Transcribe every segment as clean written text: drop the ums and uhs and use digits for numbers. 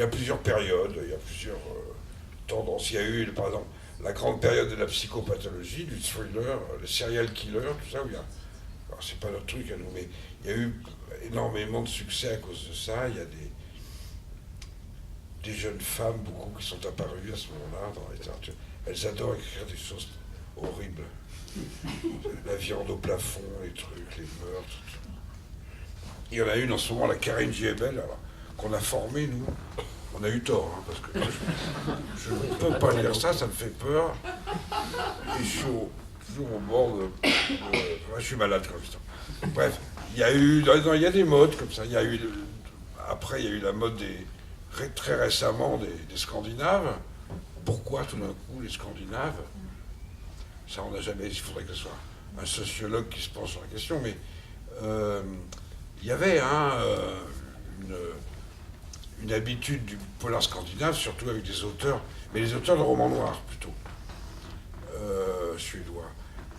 y a plusieurs périodes, il y a plusieurs tendances. Il y a eu, par exemple, la grande période de la psychopathologie, du thriller, le serial killer, tout ça, où il y a, alors c'est pas notre truc à nous, mais il y a eu énormément de succès à cause de ça. Il y a des jeunes femmes, beaucoup, qui sont apparues à ce moment-là dans la littérature. Elles adorent écrire des choses horribles. La viande au plafond, les trucs, les meurtres. Il y en a une en ce moment, la Karine Giebel, alors, qu'on a formée, nous. On a eu tort, hein, parce que moi, je ne peux pas lire ça, ça me fait peur. Et je suis toujours au bord de... je suis malade quand même. Bref, il y a eu... Non, il y a des modes comme ça. Il y a eu... Après, il y a eu la mode très récemment des Scandinaves. Pourquoi tout d'un coup les Scandinaves? Ça, on n'a jamais... Il faudrait que ce soit un sociologue qui se penche sur la question, mais il y avait une habitude du polar scandinave, surtout avec des auteurs, mais les auteurs de romans noirs plutôt, suédois.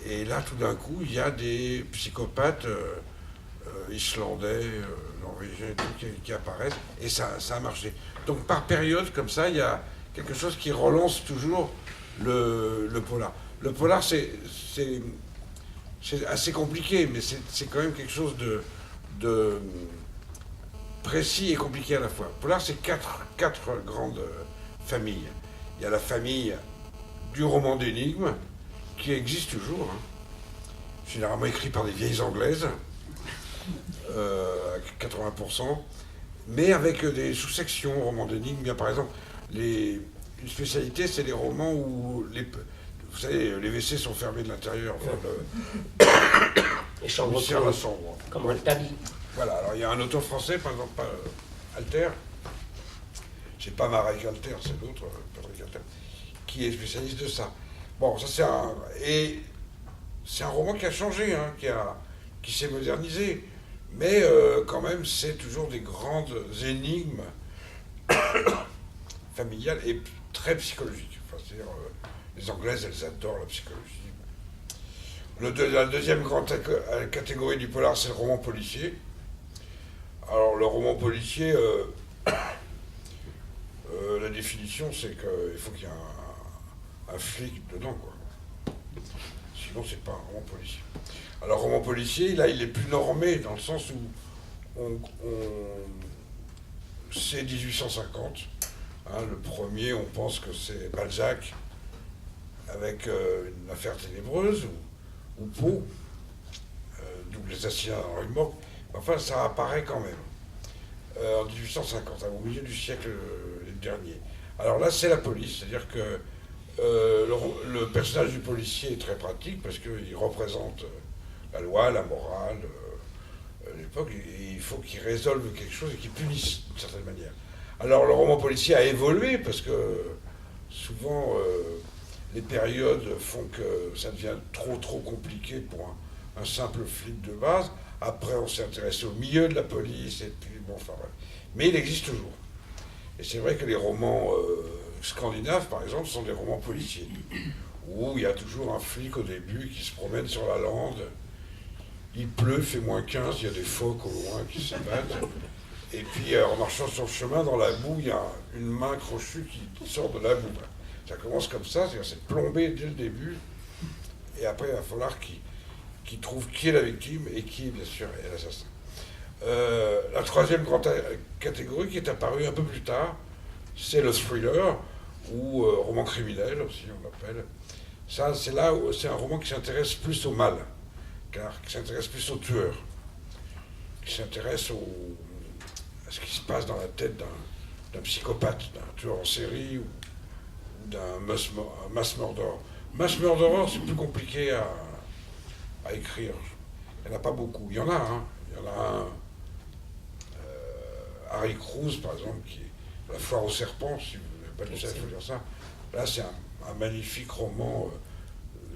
Et là, tout d'un coup, il y a des psychopathes islandais, norvégiens, et tout, qui apparaissent, et ça a marché. Donc par période, comme ça, il y a quelque chose qui relance toujours le polar. Le polar, c'est assez compliqué, mais c'est quand même quelque chose de précis et compliqué à la fois. Polar, c'est quatre grandes familles. Il y a la famille du roman d'énigmes, qui existe toujours, hein, généralement écrit par des vieilles anglaises, à 80%, mais avec des sous-sections, romans d'énigmes. Bien, par exemple, une spécialité, c'est les romans où vous savez, les WC sont fermés de l'intérieur. Enfin, les chambres closes, comme Rouletabille. Voilà, alors il y a un auteur français, par exemple, Alter, c'est pas Marek Alter, c'est l'autre, Patrick Alter, qui est spécialiste de ça. Bon, ça c'est un roman qui a changé, hein, qui s'est modernisé, mais quand même, c'est toujours des grandes énigmes familiales et très psychologiques. Enfin, c'est-à-dire, les Anglaises, elles adorent la psychologie. La deuxième grande catégorie du polar, c'est le roman policier. Alors, le roman policier, la définition, c'est qu'il faut qu'il y ait un flic dedans, quoi. Sinon, c'est pas un roman policier. Alors, roman policier, là, il est plus normé, dans le sens où c'est 1850. Hein, le premier, on pense que c'est Balzac, avec une affaire ténébreuse, ou Poe, double assassinat dans la rue Morgue. Enfin, ça apparaît quand même, en 1850, au milieu du siècle dernier. Alors là, c'est la police, c'est-à-dire que le personnage du policier est très pratique, parce qu'il représente la loi, la morale, l'époque, et il faut qu'il résolve quelque chose et qu'il punisse d'une certaine manière. Alors le roman policier a évolué, parce que souvent... les périodes font que ça devient trop compliqué pour un simple flic de base. Après, on s'est intéressé au milieu de la police, et puis, bon, enfin, bref. Mais il existe toujours. Et c'est vrai que les romans scandinaves, par exemple, sont des romans policiers, où il y a toujours un flic au début qui se promène sur la lande. Il pleut, il fait -15, il y a des phoques au loin qui s'ébattent. Et puis, en marchant sur le chemin, dans la boue, il y a une main crochue qui sort de la boue. Ça commence comme ça, c'est plombé dès le début, et après il va falloir qu'il trouve qui est la victime et qui, bien sûr, est l'assassin. La troisième grande catégorie qui est apparue un peu plus tard, c'est le thriller, ou roman criminel aussi on l'appelle. Ça, c'est là où c'est un roman qui s'intéresse plus au mal, qui s'intéresse plus au tueur, qui s'intéresse à ce qui se passe dans la tête d'un psychopathe, d'un tueur en série, ou d'un mass murderer. Mass murderer, c'est plus compliqué à écrire. Il n'y en a pas beaucoup. Il y en a, hein. Il y en a un, Harry Cruz, par exemple, qui est La foire aux serpents, si vous n'avez pas lu ça, il faut lire ça. Là, c'est un magnifique roman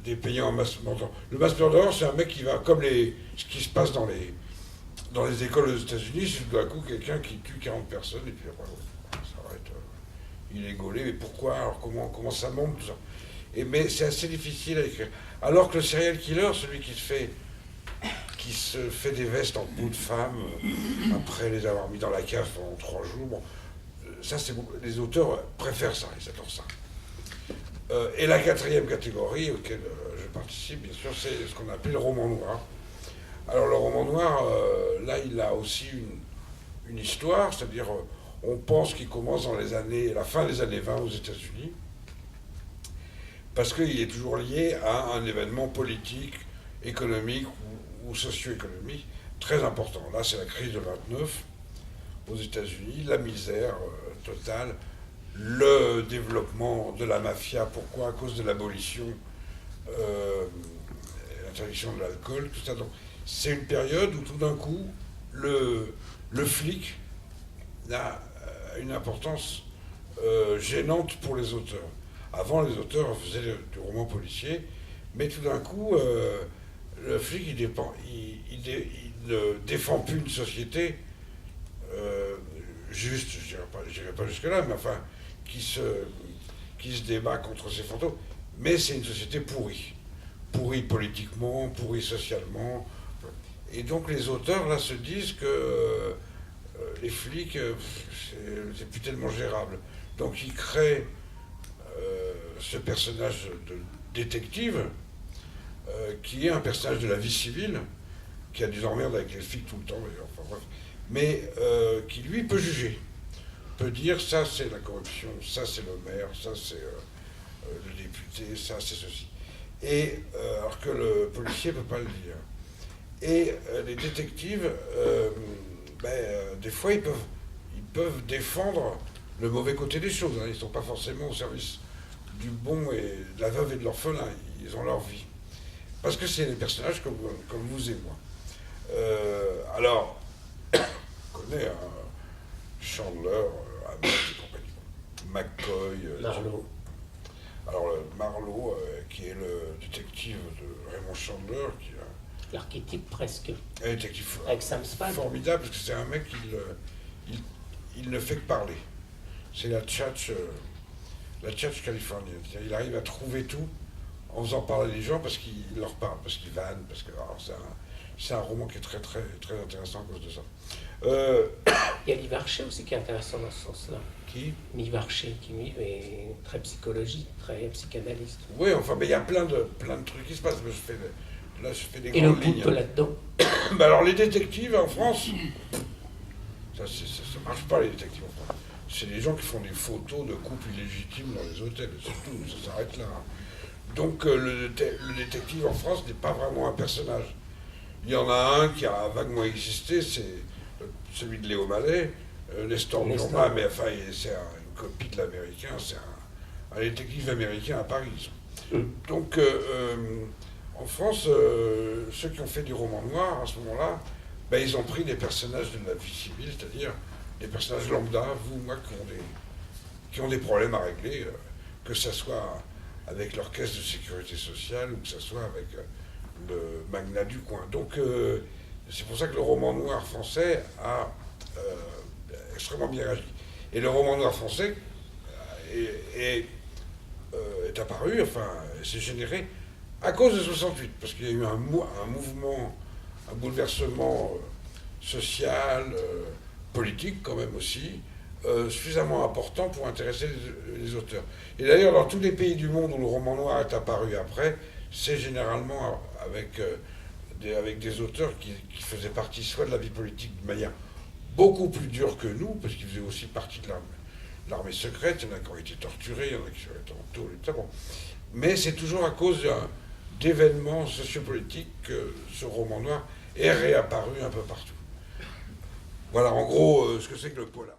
dépeignant un mass murderer. Le mass murderer, c'est un mec qui va, comme ce qui se passe dans les écoles aux États-Unis, c'est tout d'un coup quelqu'un qui tue 40 personnes, et puis après, ça arrête. Il est gaulé, mais pourquoi? Alors comment ça monte, tout ça? Mais c'est assez difficile à écrire. Alors que le serial killer, celui qui se fait des vestes en peau de femme, après les avoir mis dans la cave pendant 3 jours, bon, ça, les auteurs préfèrent ça, ils adorent ça. Et la quatrième catégorie auquel je participe, bien sûr, c'est ce qu'on appelle le roman noir. Alors le roman noir, là, il a aussi une histoire, c'est-à-dire on pense qu'il commence dans la fin des années 20 aux États-Unis, parce qu'il est toujours lié à un événement politique, économique ou socio-économique très important. Là, c'est la crise de 29 aux États-Unis, la misère totale, le développement de la mafia. Pourquoi? À cause de l'abolition, l'interdiction de l'alcool, tout ça. Donc, c'est une période où tout d'un coup, le flic a une importance gênante pour les auteurs. Avant, les auteurs faisaient du roman policier, mais tout d'un coup, le flic, il ne défend plus une société juste, je n'irai pas jusque-là, mais enfin, qui se débat contre ses fantômes. Mais c'est une société pourrie. Pourrie politiquement, pourrie socialement. Et donc les auteurs, là, se disent que les flics, c'est plus tellement gérable. Donc ils créent ce personnage de détective, qui est un personnage de la vie civile, qui a des emmerdes avec les flics tout le temps, enfin bref, mais qui lui peut juger, peut dire ça c'est la corruption, ça c'est le maire, ça c'est le député, ça c'est ceci. Et alors que le policier ne peut pas le dire. Et les détectives, des fois ils peuvent défendre le mauvais côté des choses, hein. Ils ne sont pas forcément au service du bon et de la veuve et de l'orphelin, ils ont leur vie. Parce que c'est des personnages comme vous et moi. Alors, on connaît Chandler, Hammett et compagnie. McCoy, Marlowe. Alors, Marlowe, qui est le détective de Raymond Chandler, qui a l'archétype presque. un détective avec Sam Spade. Formidable, parce que c'est un mec il ne fait que parler. C'est la tchatch californienne. Il arrive à trouver tout en faisant parler les gens parce qu'il leur parle, parce qu'il vanne, parce que c'est un roman qui est très très très intéressant à cause de ça. Il y a Livarché aussi qui est intéressant dans ce sens-là. Qui? Livarché, qui lui est très psychologique, très psychanalyste. Oui, enfin, mais il y a plein de trucs qui se passent. Là, je fais des et le grandes lignes. couple là-dedans. Alors les détectives en France, ça marche pas les détectives en France. C'est des gens qui font des photos de couples illégitimes dans les hôtels, c'est tout, ça s'arrête là. Donc le détective en France n'est pas vraiment un personnage. Il y en a un qui a vaguement existé, c'est celui de Léo Mallet, Nestor Burma, mais enfin c'est une copie de l'américain, c'est un détective américain à Paris. Donc en France, ceux qui ont fait du roman noir à ce moment-là, ils ont pris des personnages de la vie civile, c'est-à-dire des personnages lambda, vous, moi, qui ont des problèmes à régler, que ce soit avec leur caisse de sécurité sociale ou que ce soit avec le magnat du coin. Donc c'est pour ça que le roman noir français a extrêmement bien réagi. Et le roman noir français est apparu, enfin, s'est généré à cause de 68, parce qu'il y a eu un mouvement, un bouleversement social, politique quand même aussi, suffisamment important pour intéresser les auteurs. Et d'ailleurs, dans tous les pays du monde où le roman noir est apparu après, c'est généralement avec des auteurs qui faisaient partie soit de la vie politique de manière beaucoup plus dure que nous, parce qu'ils faisaient aussi partie de l'armée secrète, il y en a qui ont été torturés, il y en a qui ont été en tôle, et tout ça. Bon. Mais c'est toujours à cause d'événements sociopolitiques que ce roman noir est réapparu un peu partout. Voilà en gros ce que c'est que le polar.